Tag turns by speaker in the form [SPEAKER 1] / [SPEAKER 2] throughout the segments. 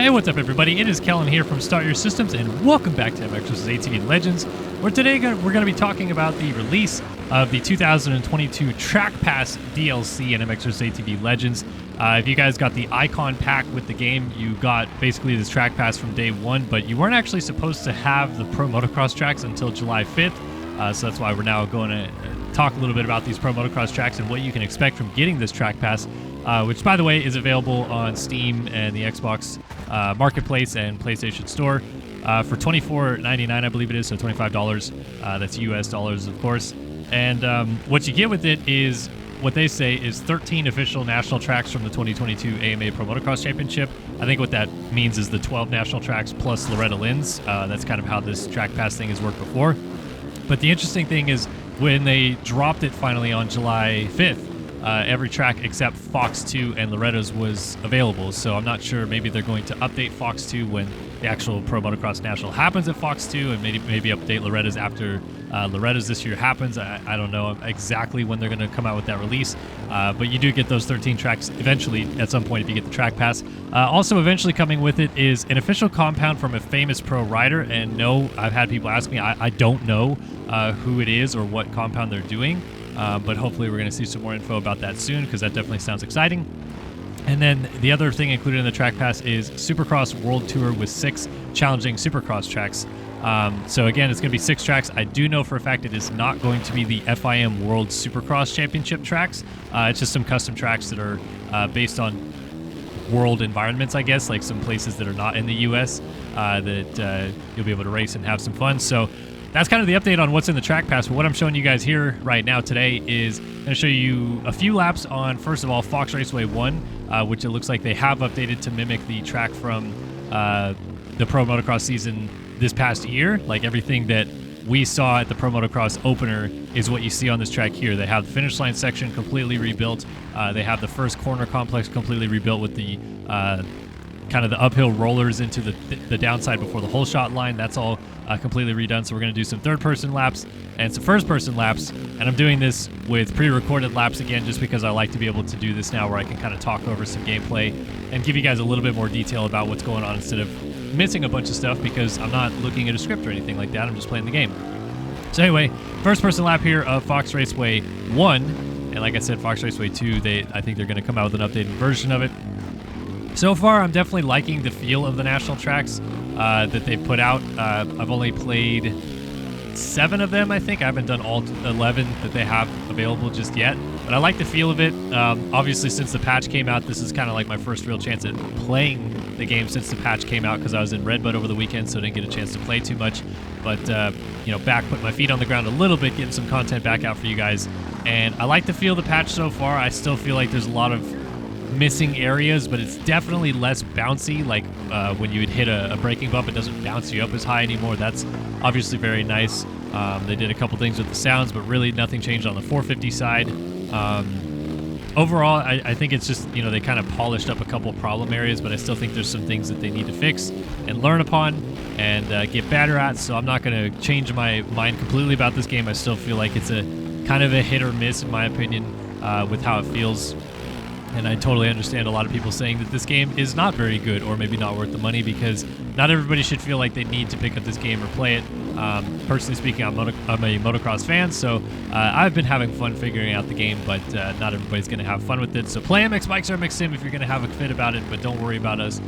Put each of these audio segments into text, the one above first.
[SPEAKER 1] Hey, what's up everybody? It is Kellen here from Start Your Systems, and welcome back to MX's ATV Legends, where today we're going to be talking about the release of the 2022 Track Pass DLC in MX's ATV Legends. If you guys got the icon pack with the game, you got basically this Track Pass from day one, but you weren't actually supposed to have the Pro Motocross tracks until July 5th, so that's why we're now going to talk a little bit about these Pro Motocross tracks and what you can expect from getting this Track Pass, which, by the way, is available on Steam and the Xbox Marketplace and PlayStation Store for $24.99, I believe it is, so $25. That's US dollars, of course. And what you get with it is what they say is 13 official national tracks from the 2022 AMA Pro Motocross Championship. I think what that means is the 12 national tracks plus Loretta Lynn's. That's kind of how this Track Pass thing has worked before. But the interesting thing is when they dropped it finally on July 5th, every track except Fox 2 and Loretta's was available. So I'm not sure, maybe they're going to update Fox 2 when the actual Pro Motocross National happens at Fox 2, and maybe update Loretta's after Loretta's this year happens. I don't know exactly when they're going to come out with that release, but you do get those 13 tracks eventually at some point if you get the Track Pass. Also eventually coming with it is an official compound from a famous pro rider, and no, I've had people ask me, I don't know who it is or what compound they're doing. But hopefully we're going to see some more info about that soon, because that definitely sounds exciting. And then the other thing included in the Track Pass is Supercross World Tour with 6 challenging Supercross tracks. So again, it's going to be 6 tracks. I do know for a fact it is not going to be the FIM World Supercross Championship tracks. It's just some custom tracks that are based on world environments, I guess, like some places that are not in the US that you'll be able to race and have some fun. So that's kind of the update on what's in the Track Pass. But what I'm showing you guys here right now today is I'm going to show you a few laps on, first of all, Fox Raceway 1, which it looks like they have updated to mimic the track from the Pro Motocross season this past year. Like everything that we saw at the Pro Motocross opener is what you see on this track here. They have the finish line section completely rebuilt. They have the first corner complex completely rebuilt with the kind of the uphill rollers into the downside before the whole shot line. That's all completely redone. So we're going to do some third-person laps and some first-person laps. And I'm doing this with pre-recorded laps again, just because I like to be able to do this now where I can kind of talk over some gameplay and give you guys a little bit more detail about what's going on instead of missing a bunch of stuff, because I'm not looking at a script or anything like that. I'm just playing the game. So anyway, first-person lap here of Fox Raceway 1. And like I said, Fox Raceway 2, I think they're going to come out with an updated version of it. So far, I'm definitely liking the feel of the national tracks that they've put out. I've only played 7 of them, I think. I haven't done all 11 that they have available just yet, but I like the feel of it. Obviously, since the patch came out, this is kind of like my first real chance at playing the game since the patch came out, because I was in Redbud over the weekend, so I didn't get a chance to play too much. But, you know, back, putting my feet on the ground a little bit, getting some content back out for you guys. And I like the feel of the patch so far. I still feel like there's a lot of missing areas, but it's definitely less bouncy. Like when you would hit a braking bump, it doesn't bounce you up as high anymore. That's obviously very nice. They did a couple things with the sounds, but really nothing changed on the 450 side. Overall, I think it's just, you know, they kind of polished up a couple problem areas, but I still think there's some things that they need to fix and learn upon and get better at. So I'm not going to change my mind completely about this game. I still feel like it's a kind of a hit or miss, in my opinion, with how it feels. And I totally understand a lot of people saying that this game is not very good or maybe not worth the money, because not everybody should feel like they need to pick up this game or play it. Personally speaking, I'm a motocross fan, so I've been having fun figuring out the game, but not everybody's going to have fun with it. So play MX Bikes or MX Sim if you're going to have a fit about it, but don't worry about us.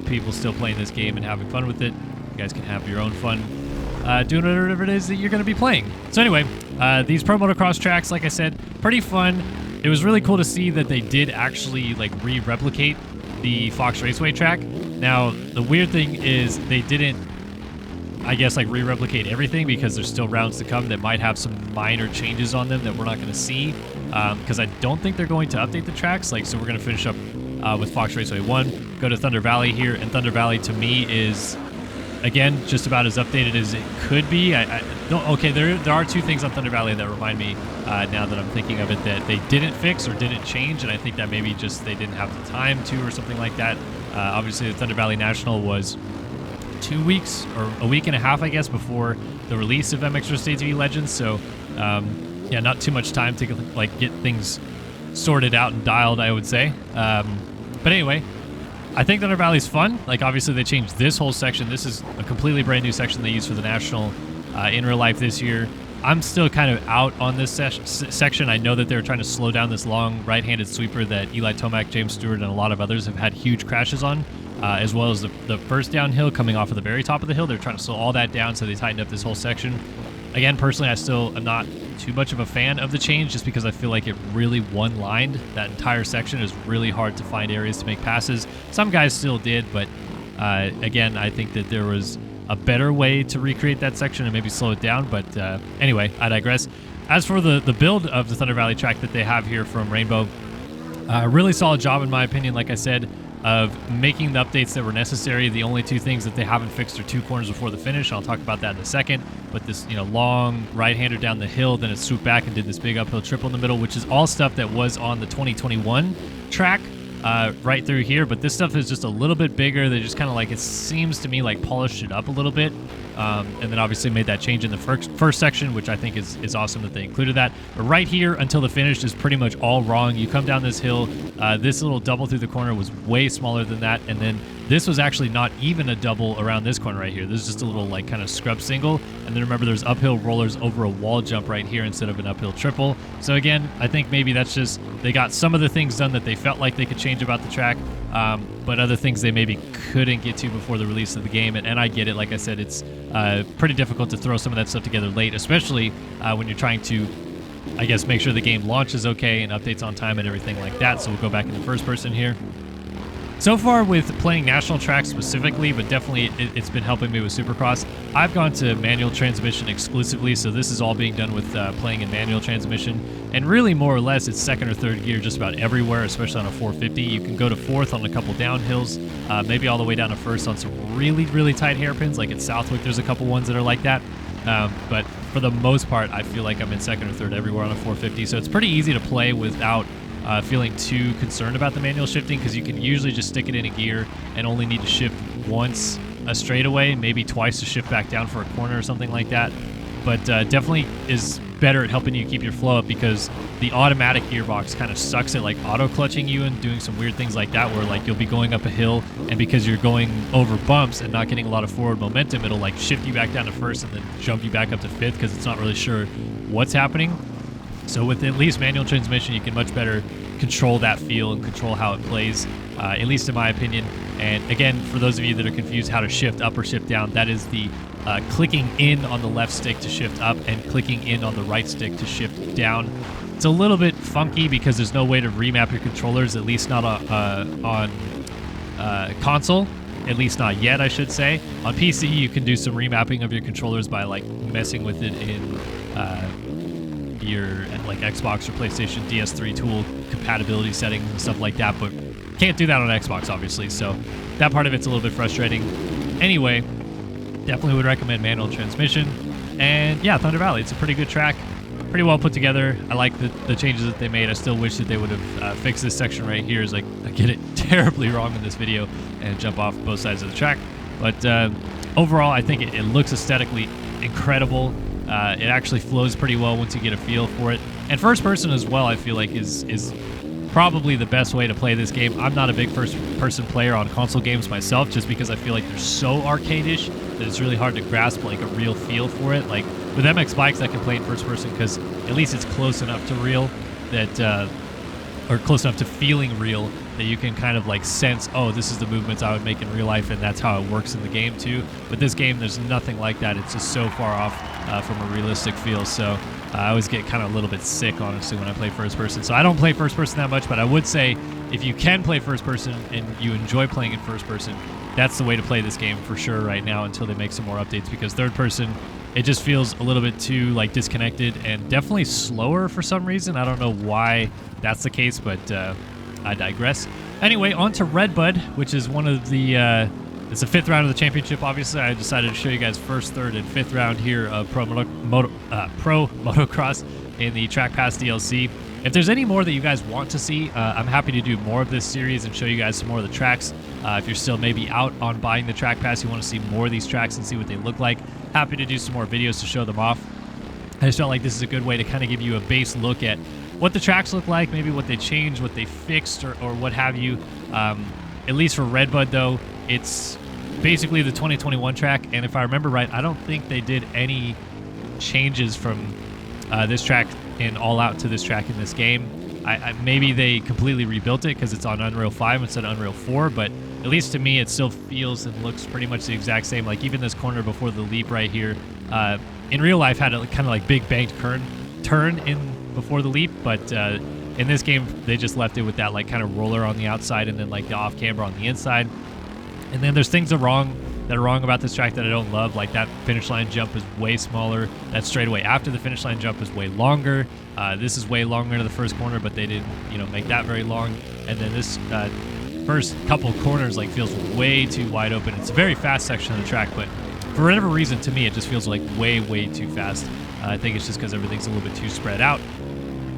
[SPEAKER 1] People still playing this game and having fun with it. You guys can have your own fun doing whatever it is that you're going to be playing. So anyway, these Pro Motocross tracks, like I said, pretty fun. It was really cool to see that they did actually like re-replicate the Fox Raceway track. Now, the weird thing is they didn't, I guess, like re-replicate everything, because there's still rounds to come that might have some minor changes on them that we're not going to see, because I don't think they're going to update the tracks. Like, so we're going to finish up with Fox Raceway 1, go to Thunder Valley here, and Thunder Valley to me is, again, just about as updated as it could be. Okay, there are 2 things on Thunder Valley that remind me, now that I'm thinking of it, that they didn't fix or didn't change, and I think that maybe just they didn't have the time to, or something like that. Obviously, the Thunder Valley National was 2 weeks, or a week and a half, I guess, before the release of MX vs. ATV Legends, so yeah, not too much time to like get things sorted out and dialed, I would say. But anyway, I think Thunder Valley's fun. Like, obviously, they changed this whole section. This is a completely brand new section they used for the National in real life this year. I'm still kind of out on this section. I know that they're trying to slow down this long right-handed sweeper that Eli Tomac, James Stewart, and a lot of others have had huge crashes on, as well as the first downhill coming off of the very top of the hill. They're trying to slow all that down, so they tightened up this whole section. Again, personally, I still am not too much of a fan of the change just because I feel like it really one-lined. That entire section is really hard to find areas to make passes. Some guys still did, but again, I think that there was a better way to recreate that section and maybe slow it down. But anyway, I digress. As for the build of the Thunder Valley track that they have here from Rainbow, really solid job in my opinion, like I said, of making the updates that were necessary. The only two things that they haven't fixed are 2 corners before the finish. I'll talk about that in a second. But this, long right-hander down the hill, then it swooped back and did this big uphill triple in the middle, which is all stuff that was on the 2021 track right through here. But this stuff is just a little bit bigger. They just kind of like, it seems to me like polished it up a little bit. And then obviously made that change in the first section, which I think is awesome that they included that. But right here until the finish is pretty much all wrong. You come down this hill, this little double through the corner was way smaller than that, and then this was actually not even a double around this corner right here. This is just a little like kind of scrub single, and then remember there's uphill rollers over a wall jump right here instead of an uphill triple. So again, I think maybe that's just they got some of the things done that they felt like they could change about the track, but other things they maybe couldn't get to before the release of the game. And I get it. Like I said, it's pretty difficult to throw some of that stuff together late, especially when you're trying to, I guess, make sure the game launches okay and updates on time and everything like that. So we'll go back into first person here. So far with playing national tracks specifically, but definitely it's been helping me with Supercross, I've gone to manual transmission exclusively, so this is all being done with playing in manual transmission. And really, more or less, it's second or third gear just about everywhere, especially on a 450. You can go to fourth on a couple downhills, maybe all the way down to first on some really, really tight hairpins. Like at Southwick, there's a couple ones that are like that. But for the most part, I feel like I'm in second or third everywhere on a 450. So it's pretty easy to play without feeling too concerned about the manual shifting, because you can usually just stick it in a gear and only need to shift once a straightaway, maybe twice to shift back down for a corner or something like that. But definitely is better at helping you keep your flow up, because the automatic gearbox kind of sucks at like auto clutching you and doing some weird things like that, where like you'll be going up a hill and because you're going over bumps and not getting a lot of forward momentum, it'll like shift you back down to first and then jump you back up to fifth because it's not really sure what's happening. So with at least manual transmission, you can much better control that feel and control how it plays, at least in my opinion. And again, for those of you that are confused how to shift up or shift down, that is the clicking in on the left stick to shift up and clicking in on the right stick to shift down. It's a little bit funky because there's no way to remap your controllers, at least not on console. At least not yet, I should say. On PC, you can do some remapping of your controllers by like messing with it in your like Xbox or PlayStation DS3 tool compatibility settings and stuff like that, but can't do that on Xbox, obviously. So that part of it's a little bit frustrating. Anyway, definitely would recommend manual transmission. And yeah, Thunder Valley, it's a pretty good track, pretty well put together. I like the changes that they made. I still wish that they would have fixed this section right here, as like I get it terribly wrong in this video and jump off both sides of the track. But overall, I think it looks aesthetically incredible. It actually flows pretty well once you get a feel for it. And first person as well, I feel like is probably the best way to play this game. I'm not a big first person player on console games myself, just because I feel like they're so arcade-ish that it's really hard to grasp like a real feel for it. Like with MX bikes, I can play in first person because at least it's close enough to real that, or close enough to feeling real, that you can kind of like sense, oh, this is the movements I would make in real life, and that's how it works in the game too. But this game, there's nothing like that. It's just so far off from a realistic feel. So I always get kind of a little bit sick, honestly, when I play first person. So I don't play first person that much, but I would say if you can play first person and you enjoy playing in first person, that's the way to play this game for sure right now until they make some more updates, because third person, it just feels a little bit too like disconnected and definitely slower for some reason. I don't know why that's the case, but I digress. Anyway, on to Redbud, which is one of the it's the 5th round of the championship. Obviously, I decided to show you guys 1st, 3rd, and 5th round here of Pro Motocross in the Track Pass DLC. If there's any more that you guys want to see, I'm happy to do more of this series and show you guys some more of the tracks. If you're still maybe out on buying the Track Pass, you want to see more of these tracks and see what they look like, happy to do some more videos to show them off. I just felt like this is a good way to kind of give you a base look at what the tracks look like, maybe what they changed, what they fixed, or what have you. At least for Redbud, though, it's basically the 2021 track. And if I remember right, I don't think they did any changes from this track in All Out to this track in this game. Maybe they completely rebuilt it because it's on Unreal 5 instead of Unreal 4, but at least to me, it still feels and looks pretty much the exact same. Like even this corner before the leap right here, in real life had a kind of like big banked turn in before the leap, but in this game they just left it with that like kind of roller on the outside and then like the off camber on the inside. And then there's things that are wrong about this track that I don't love, like that finish line jump is way smaller. That straightaway after the finish line jump is way longer. This is way longer to the first corner, but they didn't, make that very long. And then this first couple corners like feels way too wide open. It's a very fast section of the track, but for whatever reason, to me, it just feels like way too fast. I think it's just because everything's a little bit too spread out.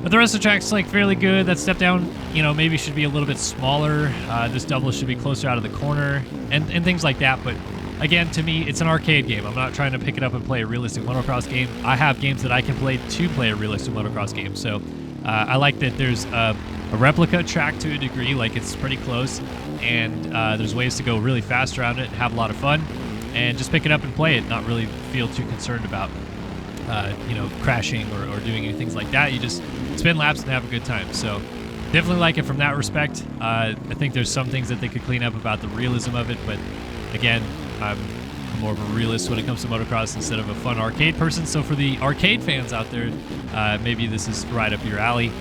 [SPEAKER 1] But the rest of the track's like fairly good. That step down, maybe should be a little bit smaller. This double should be closer out of the corner and things like that. But again, to me, it's an arcade game. I'm not trying to pick it up and play a realistic motocross game. I have games that I can play to play a realistic motocross game. So I like that there's a replica track to a degree, like it's pretty close. And there's ways to go really fast around it and have a lot of fun. And just pick it up and play it, not really feel too concerned about, crashing or doing any things like that. You just spin laps and have a good time. So definitely like it from that respect. I think there's some things that they could clean up about the realism of it, but again, I'm more of a realist when it comes to motocross instead of a fun arcade person. So for the arcade fans out there, maybe this is right up your alley.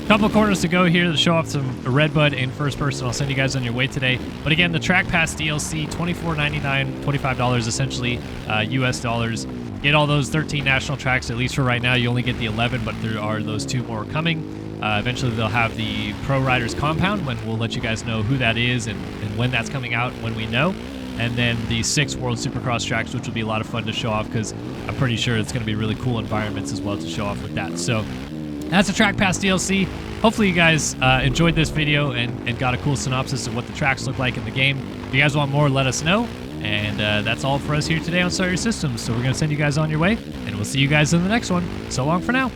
[SPEAKER 1] Couple corners to go here to show off some Redbud in first person. I'll send you guys on your way today. But again, the Track Pass DLC, $24.99, $25 essentially, US dollars. Get all those 13 national tracks, at least for right now. You only get the 11, but there are those 2 more coming. Eventually they'll have the Pro Riders Compound, when we'll let you guys know who that is and when that's coming out, when we know. And then the 6 World Supercross tracks, which will be a lot of fun to show off because I'm pretty sure it's going to be really cool environments as well to show off with that. So that's the Track Pass DLC. Hopefully you guys enjoyed this video and got a cool synopsis of what the tracks look like in the game. If you guys want more, let us know. And that's all for us here today on Start Your Systems. So we're going to send you guys on your way, and we'll see you guys in the next one. So long for now.